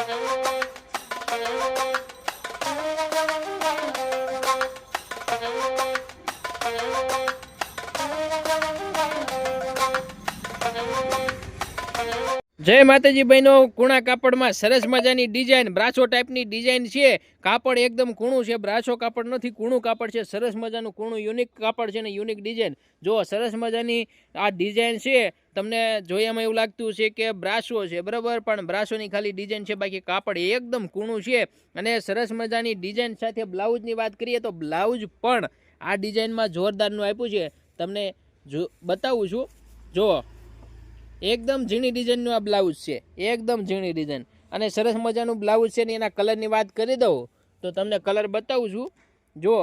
जय माताजी बहनों, कूणा कापड़ में सरस मजानी डिजाइन ब्रासो टाइपनी डिजाइन है। कापड़ एकदम कूणु है, ब्रासो कापड़ नहीं, कूणु कापड़ है। सरस मजानु कूणु यूनिक कापड़ है ने यूनिक डिजाइन। जो सरस मजानी आ डिजाइन है, तमने जोयामां एवुं लागतुं छे के ब्रासो है, बराबर, पण ब्रासोनी खाली डिजाइन है, बाकी कापड़ एकदम कूणु है। अने सरस मजानी डिजाइन साथे ब्लाउजनी वात करीए तो ब्लाउज पण आ डिजाइनमां जोरदारनुं आप्युं छे। तमने जो बतावुं छुं, जो एकदम झीणी डिजाइन आ ब्लाउज है, एकदम झीणी डिजाइन अने सरस मजानु ब्लाउज है। एना कलरनी वात करी दऊं तो तमने कलर बतावुं छुं। जो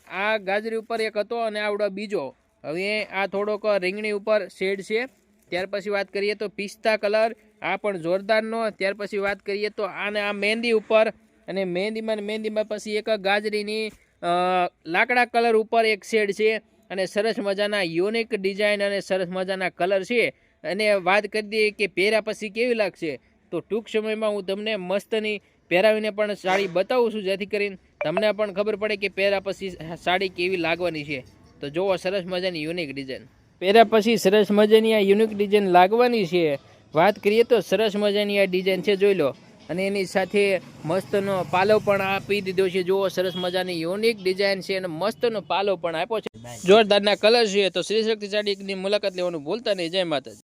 आ गाजरी उपर एक हतो अने आवडो बीजो। हवे आ थोड़ोक રીંગણી उपर शेड है। त्यार पछी वात करीए तो पिस्ता कलर, आ पण जोरदारनो। त्यार पछी वात करीए तो आने आ मेहंदी उपर अने मेहंदीमां पछी एक गाजरीनी लाकड़ा कलर उपर एक शेड है। अने सरस मजाना यूनिक डिजाइन अने सरस मजाना कलर है। અને વાત કરી દઈએ કે પહેર્યા પછી કેવી લાગશે, તો ટૂંક સમયમાં હું તમને મસ્તની પહેરાવીને પણ સાડી બતાવું છું, જેથી કરીને તમને પણ ખબર પડે કે પહેર્યા પછી સાડી કેવી લાગવાની છે। તો જોવો સરસ મજાની યુનિક ડિઝાઇન, પહેર્યા પછી સરસ મજાની આ યુનિક ડિઝાઇન લાગવાની છે। વાત કરીએ તો સરસ મજાની આ ડિઝાઇન છે, જોઈ લો। અને એની સાથે મસ્તનો પાલો પણ આપી દીધો છે। જોવો સરસ મજાની યુનિક ડિઝાઇન છે અને મસ્તનો પાલો પણ આપ્યો છે। જોરદારના કલર છે। તો શ્રી શક્તિ સાડીની મુલાકાત લેવાનું ભૂલતા નહીં। જય માતાજી।